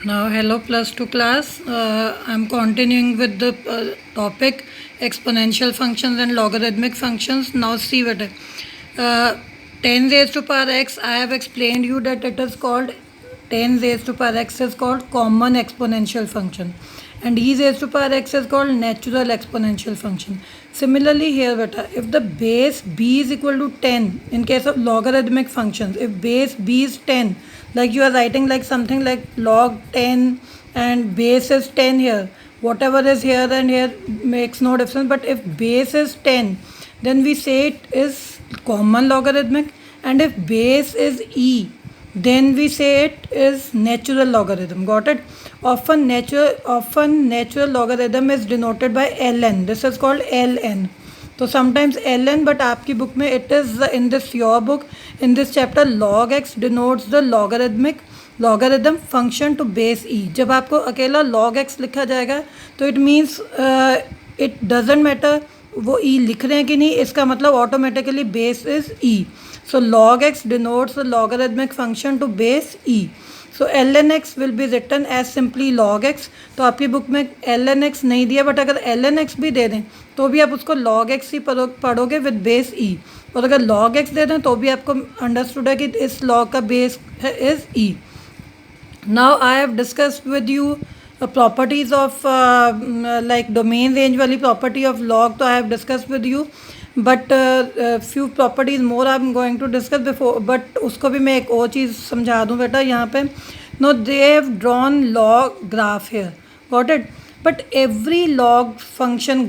Now, hello plus 2 class. I'm continuing with the topic exponential functions and logarithmic functions. Now, see what 10 raised to power x. I have explained you that it is called 10 raised to power x is called common exponential function, and e raised to power x is called natural exponential function. Similarly, here beta, if the base b is equal to 10 in case of logarithmic functions, if base b is 10, like you are writing like something like log 10 and base is 10 here, whatever is here and here makes no difference, but if base is 10, then we say it is common logarithmic, and if base is e, then we say it is natural logarithm. Got it? Often natural logarithm is denoted by ln. This is called ln. So sometimes ln, but आपकी book में it is in this your book in this chapter log x denotes the logarithm function to base e. जब आपको अकेला log x लिखा जाएगा तो it means it doesn't matter वो e लिख रहे हैं कि नहीं, इसका मतलब automatically base is e. So log x denotes the logarithmic function to base e. So ln x will be written as simply log x. तो आपकी बुक में ln x नहीं दिया, बट अगर ln x भी दे दें तो भी आप उसको log x ही पढ़ोगे विद बेस e, और अगर log x दे दें तो भी आपको अंडरस्टूड है कि इस log का base is e. Now I have discussed with you properties of like domain range वाली प्रॉपर्टी ऑफ log, तो I have discussed with you, but few properties more I am going to discuss before, but उसको भी मैं एक और चीज़ समझा दूँ बेटा यहाँ पे. No they have drawn log graph here, got it, but every log function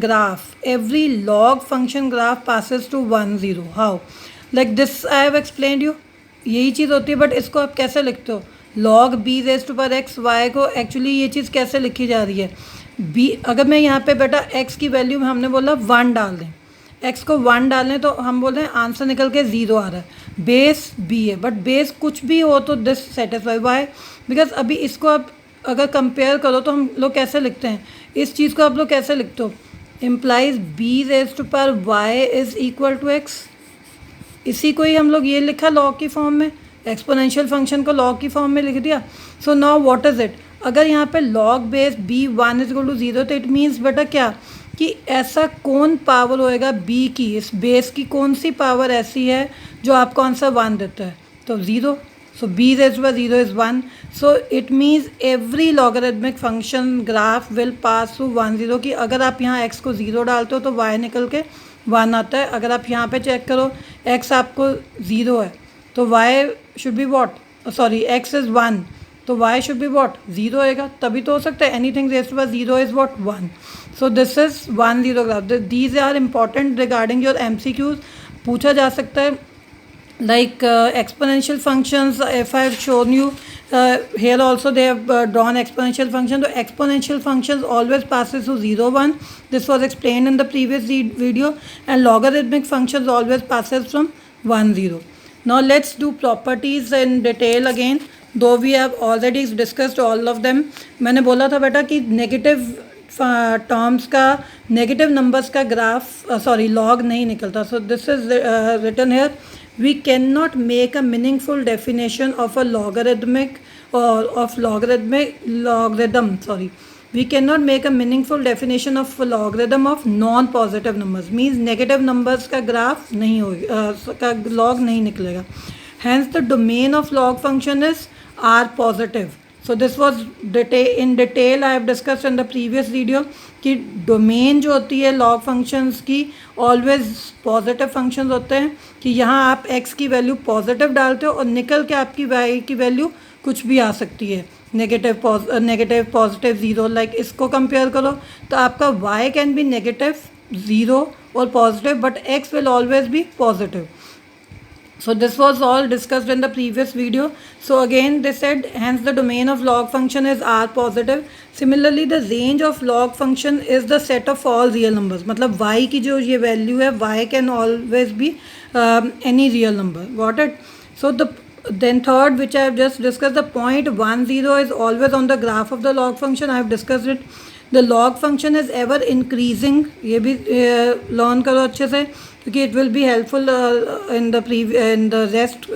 graph passes to 1 0. How? Like this I have explained you, यही चीज़ होती है, बट इसको आप कैसे लिखते हो? Log B raise to power X Y को एक्चुअली ये चीज़ कैसे लिखी जा रही है? बी, अगर मैं यहाँ पे बेटा एक्स की वैल्यू में हमने बोला 1 डाल दें, एक्स को 1 डालें तो हम बोल रहे हैं आंसर निकल के 0 आ रहा है, बेस बी है, बट बेस कुछ भी हो तो दिस सेटिस्फाई वाई, बिकॉज अभी इसको आप अगर कंपेयर करो तो हम लोग कैसे लिखते हैं इस चीज़ को, आप लोग कैसे लिखते हो? Implies B raise to power Y is equal to X. इसी को ही हम लोग ये लिखा लॉग की फॉर्म में, एक्सपोनेंशियल फंक्शन को लॉग की फॉर्म में लिख दिया. So now what is it? अगर यहाँ पे log base B 1 is equal to 0, तो इट मीन्स बेटा क्या कि ऐसा कौन पावर होएगा बी की, इस बेस की कौन सी पावर ऐसी है जो आपको आंसर 1 देता है? तो 0. So b raise by 0 is 1. So it means every logarithmic function graph will pass through 1 0, कि अगर आप यहाँ एक्स को 0 डालते हो तो वाई निकल के 1 आता है. अगर आप यहाँ पे चेक करो एक्स आपको 0 है तो why should be what, sorry x is 1 तो वाई शुड बी वॉट 0 होएगा, तभी तो हो सकता है anything raise to power 0 is what 1. So this is 1 0 graph. These are important regarding your MCQs. पूछा जा सकता है like exponential functions. If I have shown you here also they have drawn exponential function. So exponential functions always passes to 0 1. This was explained in the previous video. And logarithmic functions always passes from 1 0. Now let's do properties in detail again. Though we have already discussed all of them. मैंने बोला था बेटा कि negative terms का, negative numbers का graph sorry log नहीं निकलता. So this is written here, we can not make a meaningful definition of a logarithmic और of logarithm sorry we can not make a meaningful definition of logarithm of non positive numbers. Means negative numbers का graph नहीं होगा, का log नहीं निकलेगा. Hence the domain of log function is are positive. So this was in detail I have discussed in the previous video कि domain जो होती है लॉग फंक्शंस की ऑलवेज पॉजिटिव फंक्शंस होते हैं, कि यहाँ आप x की वैल्यू पॉजिटिव डालते हो और निकल के आपकी y की वैल्यू कुछ भी आ सकती है, नेगेटिव पॉजिटिव 0. लाइक इसको कंपेयर करो तो आपका y कैन बी नेगेटिव 0 और positive, but x will always be positive. So this was all discussed in the previous video. So again they said hence the domain of log function is R positive. Similarly the range of log function is the set of all real numbers. मतलब y की जो ये value है y can always be any real number. Got it? So then third which I have just discussed, the point 1 0 is always on the graph of the log function. I have discussed it. The log function is ever increasing. ये भी learn करो अच्छे से क्योंकि it will be helpful in the rest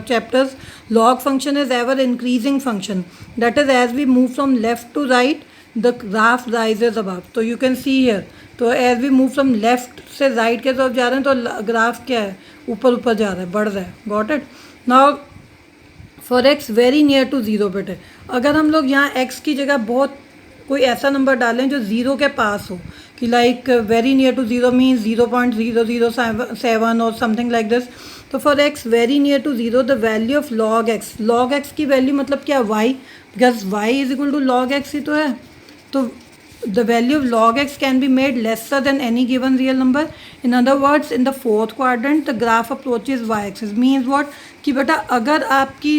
chapters. Log function is ever increasing function. That is, as we move from left to right, the graph rises above. So you can see here. तो as we move from left से right के तरफ जा रहे हैं तो graph क्या है, ऊपर ऊपर जा रहा है, बढ़ रहा है. Got it. Now for x very near to zero बेटे, अगर हम लोग यहाँ एक्स की जगह बहुत कोई ऐसा नंबर डालें जो ज़ीरो के पास हो, कि like very near to zero means 0.007 और समथिंग लाइक दिस. तो for x very near to zero the value of log x की वैल्यू मतलब क्या, y, because y is equal to log x ही तो है. तो the value of log x can be made lesser than any given real number. In other words, in the fourth quadrant the graph approaches y axis. Means what, कि बेटा अगर आपकी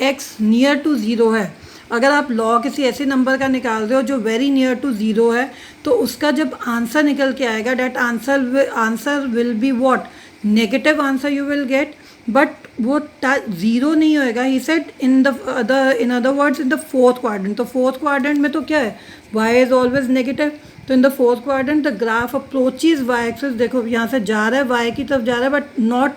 x near to zero है, अगर आप log किसी ऐसे number का निकाल रहे हो जो वेरी नियर टू ज़ीरो है, तो उसका जब आंसर निकल के आएगा that answer will be what, negative answer you will gate. But वो ज़ीरो नहीं होएगा. He said in other words in the fourth quadrant. तो फोर्थ क्वाड्रेंट में तो क्या है, y इज़ ऑलवेज नेगेटिव. तो in the fourth quadrant the graph approaches y axis. देखो यहाँ से जा रहा है, y की तरफ जा रहा है, but not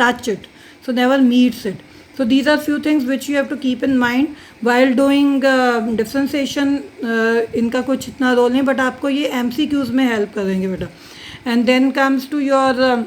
touch it, so never meets it. So these are few things which you have to keep in mind while doing differentiation. इनका कुछ इतना रोल नहीं, बट आपको ये MCQs में हेल्प करेंगे बेटा. And then comes to your,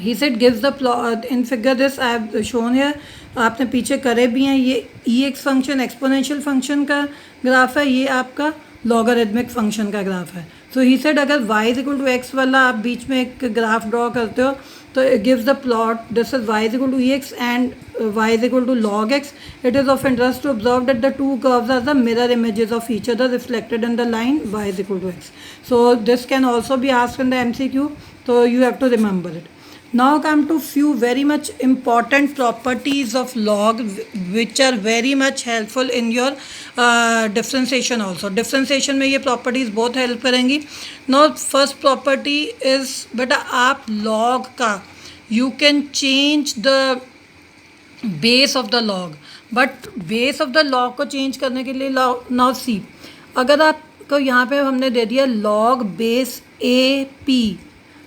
he said gives the plot in figure this I have shown here. आपने पीछे करे भी हैं. ये ex फंक्शन एक्सपोनेंशियल फंक्शन का ग्राफ है, ये आपका लॉगरिथमिक फंक्शन का ग्राफ है. सो ही सेड अगर y is equal to X वाला आप बीच में एक ग्राफ ड्रॉ करते हो तो it gives the plot. This is y is equal to ex and y is equal to log x. It is of interest to observe that the two curves are the mirror images of each other reflected in the line y is equal to x. So this can also be asked in the MCQ, so you have to remember it. Now come to few very much important properties of log which are very much helpful in your differentiation also. Differentiation में ये properties बहुत help करेंगी. Now first property is बेटा आप log का you can change the base of the log, but base of the log को change करने के लिए now see, अगर आपको यहाँ पे हमने दे दिया log base AP,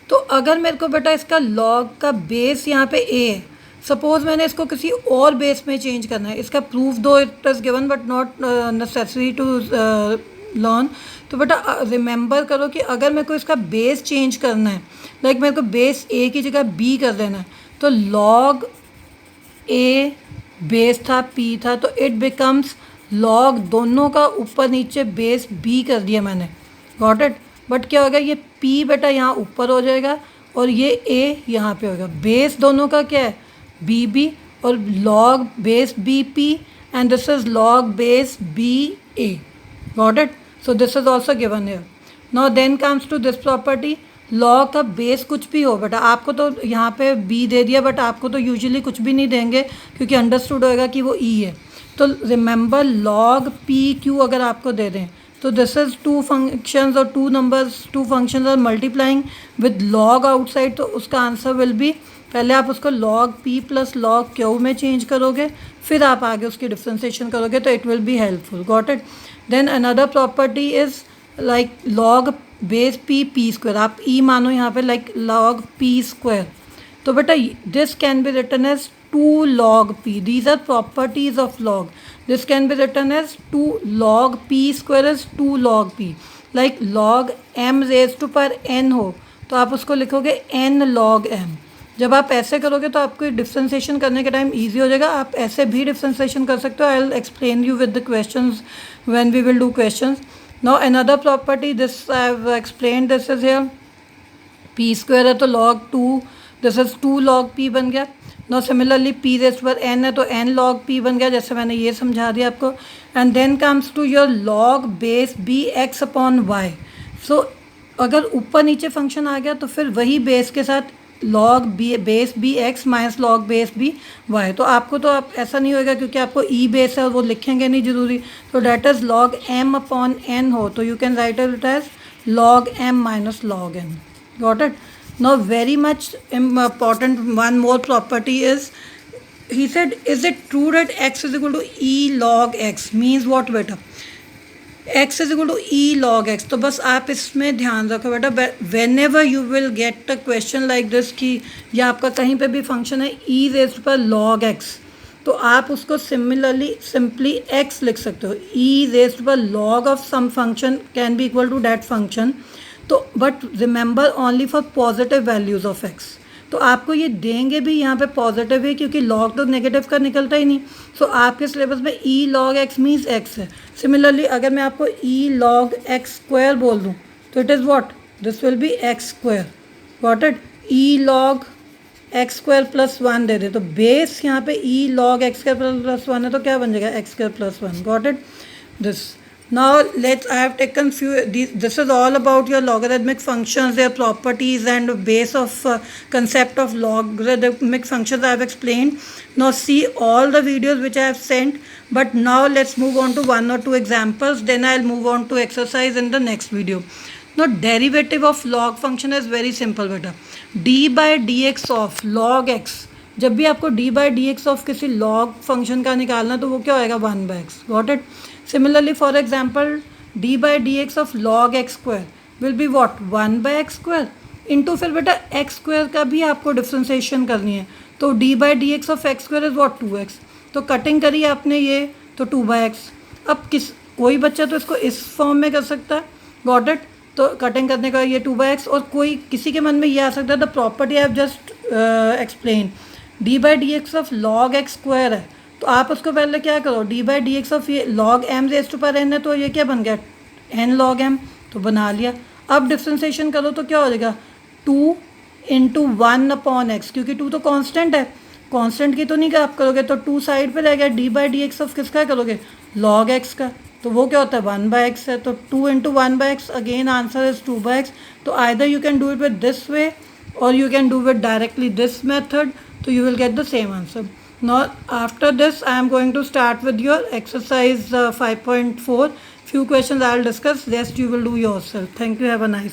तो अगर मेरे को बेटा इसका लॉग का बेस यहाँ पे ए है, सपोज मैंने इसको किसी और बेस में चेंज करना है, इसका प्रूफ दो it is given but not necessary to learn. तो बेटा रिमेंबर करो कि अगर मेरे को इसका बेस चेंज करना है, लाइक मेरे को बेस ए की जगह बी कर देना है, तो लॉग ए बेस था पी था, तो इट बिकम्स लॉग दोनों का ऊपर नीचे बेस बी कर दिया मैंने. Got it. बट क्या होगा, ये P बेटा यहाँ ऊपर हो जाएगा और ये A यहाँ पे होगा. बेस दोनों का क्या है, BB, और log base BP and this is log base BA. Got it? So this is also given here. Now then comes to this property, log का बेस कुछ भी हो बेटा, आपको तो यहाँ पे B दे दिया बट आपको तो यूजुअली कुछ भी नहीं देंगे क्योंकि अंडरस्टूड होएगा कि वो E है. तो रिमेंबर log PQ अगर आपको दे दें, तो दिस इज टू फंक्शंस और two functions are multiplying with log outside, तो उसका आंसर विल बी, पहले आप उसको log p plus log q में चेंज करोगे, फिर आप आगे उसकी डिफ्रेंसिएशन करोगे, तो it will be helpful. Got it. Then another property is like log base p square, आप e मानो यहाँ पे लाइक log p स्क्वायर. तो बेटा this can be written as 2 log p. These are properties of log. This can be written as 2 log p square is 2 log p. Like log m raised to power n हो तो आप उसको लिखोगे n log m. जब आप ऐसे करोगे तो आपको डिफ्रेंसिएशन करने के टाइम ईजी हो जाएगा. आप ऐसे भी डिफ्रेंसिएशन कर सकते हो. I will explain you with the questions when we will do questions. Now another property this I have explain, this is here p square है तो log 2, this is 2 log p बन गया. नो सिमिलरली पी रेस्ट पर N है तो N log P बन गया, जैसे मैंने ये समझा दिया आपको. And then comes to your log base b x upon y. So अगर ऊपर नीचे फंक्शन आ गया तो फिर वही बेस के साथ log b base b x minus log base b y. तो आपको तो आप ऐसा नहीं होएगा क्योंकि आपको ई बेस है और वो लिखेंगे नहीं ज़रूरी. तो that is log m upon n हो तो you can write it as log m minus log n. Got it. Now very much important one more property is, he said is it true that x is equal to e log x. Means what beta, x is equal to e log x। तो बस आप इसमें ध्यान रखो बेटा, whenever you will get a question like this कि या आपका कहीं पे भी फंक्शन है ई रेज़्ड पर लॉग x, तो आप उसको सिमिलरली सिंपली x लिख सकते हो। ई रेज़्ड पर log of some function can be equal to that function. तो but remember only for positive values of x। तो आपको ये देंगे भी यहाँ पे पॉजिटिव है, क्योंकि लॉग तो नेगेटिव का निकलता ही नहीं। सो आपके सिलेबस में ई लॉग एक्स मीन्स एक्स है। सिमिलरली अगर मैं आपको ई लॉग एक्स स्क्वायर बोल दूँ तो it is what, this will be x square. Got it. E log x square plus one दे दे तो बेस यहाँ पे e log x square plus one है, तो क्या बन जाएगा x square plus one. Got it. This now let's I have taken few this is all about your logarithmic functions, their properties and base of concept of logarithmic functions I have explained. Now see all the videos which I have sent, but now let's move on to one or two examples, then I'll move on to exercise in the next video. Now derivative of log function is very simple beta, d by dx of log x। जब भी आपको d by dx of किसी log function का निकालना तो वो क्या होएगा 1 by x। Got it. Similarly for example d by dx of log x square will be what 1 by x square into फिर बेटा x स्क्वायर का भी आपको डिफ्रेंसिएशन करनी है, तो d by dx of x square is what 2x। तो cutting करी आपने ये तो 2 by x। अब कोई बच्चा तो इसको इस फॉर्म में कर सकता है। Got it. तो कटिंग करने का ये 2 by x, और कोई किसी के मन में ये आ सकता है the property I have just explain, d by dx of log x square है, तो आप उसको पहले क्या करो, d by dx ऑफ ये log m raise to power n है, तो ये क्या बन गया n log m, तो बना लिया। अब डिफ्रेंसिएशन करो तो क्या हो जाएगा 2 इंटू 1 अपॉन एक्स, क्योंकि 2 तो कांस्टेंट है, कांस्टेंट की तो नहीं आप करोगे, तो 2 साइड पे रह गया, d by dx ऑफ किसका करोगे log x का, तो वो क्या होता है 1 by x है, तो 2 into 1 by x, again answer is 2 by x। तो either you can do it with this way or you can do it directly this method, so you will get the same answer. Now after this I am going to start with your exercise 5.4. Few questions I will discuss, rest you will do yourself. Thank you, have a nice